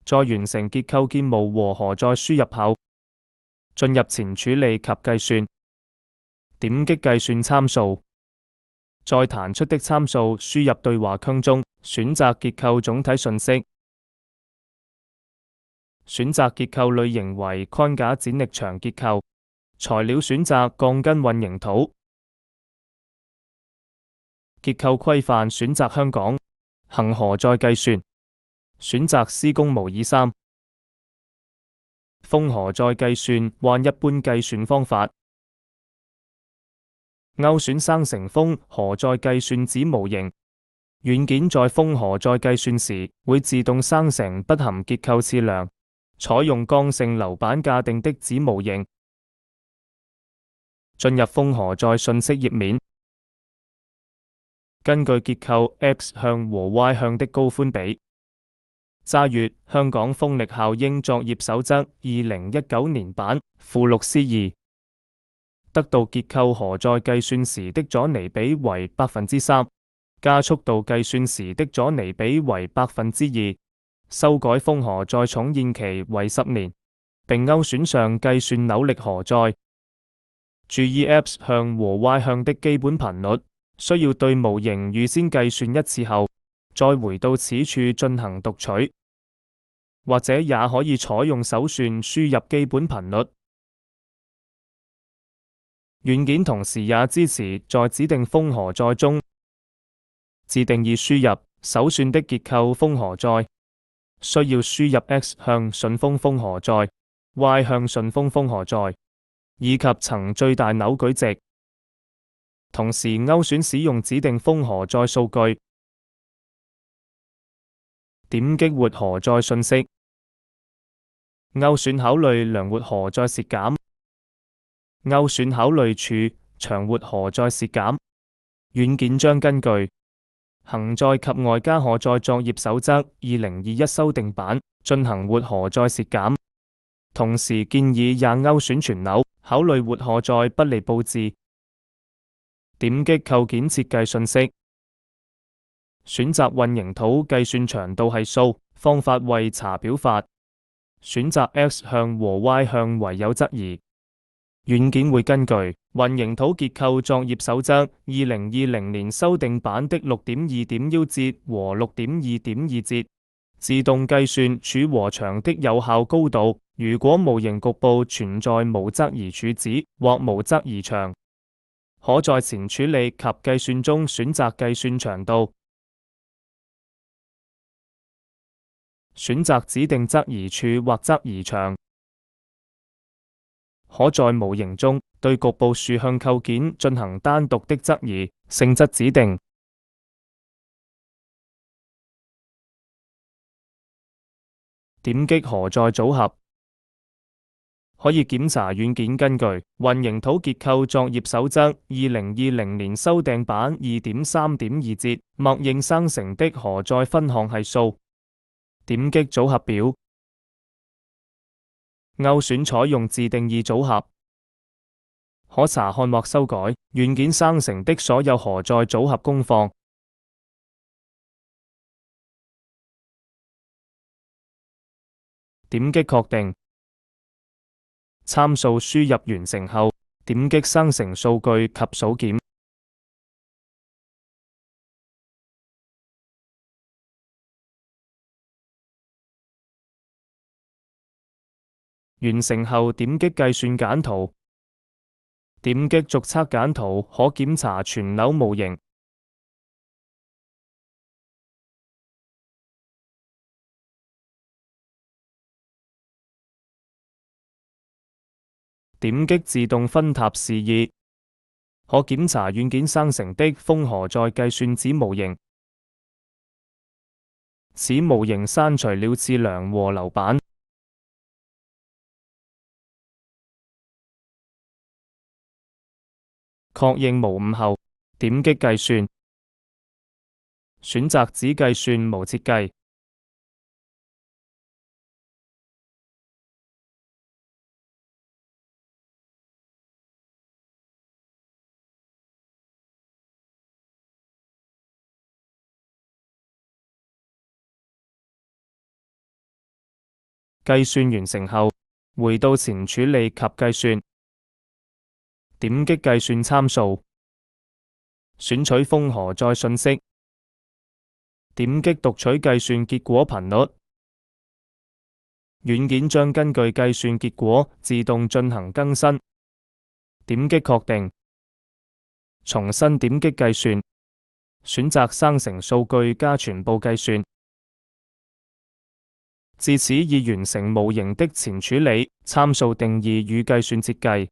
在完成結構建模和荷載輸入後，進入前處理及計算。點擊計算參數，在彈出的參數輸入對話框中，選擇結構總體信息，選擇結構類型為框架剪力牆結構，材料選擇鋼筋混凝土，結構規範選擇香港，行荷載計算，選擇施工模擬3，封荷載計算或一般計算方法。勾選生成封荷載計算子模型，軟件在封荷載計算時會自動生成不含結構測量，採用剛性樓板架定的子模型。進入封荷載信息頁面，根據結構 X 向和 Y 向的高寬比，查閱香港風力效應作業守則2019年版附錄 C2，得到結構荷載計算時的阻尼比為 3%， 加速度計算時的阻尼比為 2%， 修改封荷載重現期為10年，並勾選上計算扭力荷載。注意 X 向和 Y 向的基本頻率，需要對模型預先計算一次後，再回到此處進行讀取，或者也可以採用手算輸入基本頻率。軟件同時也支持在指定封荷載中自定義輸入手算的結構封荷載，需要輸入 X 向順風封荷載、Y 向順風封荷載以及層最大扭矩值。同時勾選使用指定封荷載數據，點擊活荷載信息，勾選考慮良活荷載蝕減，勾選考慮處長活荷載蝕減。軟件將根據行載及外加荷載作業守則2021修訂版進行活荷載蝕減，同時建議也勾選全扭，考慮活荷載不利佈置。點擊構件設計信息，選擇混凝土計算長度係數，方法為查表法，選擇 X 向和 Y 向為有質疑。軟件會根據混凝土結構作業守則2020年修訂版的 6.2.1 節和 6.2.2 節，自動計算柱和牆的有效高度。如果模型局部存在無質疑柱子或無質疑牆，可在前處理及計算中選擇計算長度，選擇指定質疑柱或質疑牆，可在模型中對局部豎向構件進行單獨的質疑，性質指定。點擊荷載組合，可以檢查軟件根據混凝土結構作業守則2020年修訂版 2.3.2 節默認生成的荷載分項係數。點擊組合表，勾選採用自定義組合，可查看或修改軟件生成的所有荷載組合功放。點擊確定，參數輸入完成後，點擊生成數據及數檢。完成後點擊計算簡圖，點擊逐測簡圖可檢查全扭模型。點擊自動分塔示意，可檢查軟件生成的封荷載計算子模型。此模型刪除了測量和樓板。確認無誤後，點擊計算，選擇只計算無設計。計算完成後，回到前處理及計算，點擊計算參數，選取封荷載信息，點擊讀取計算結果頻率。軟件將根據計算結果自動進行更新。點擊確定，重新點擊計算，選擇生成數據加全部計算。至此已完成模型的前處理、參數定義與計算設計。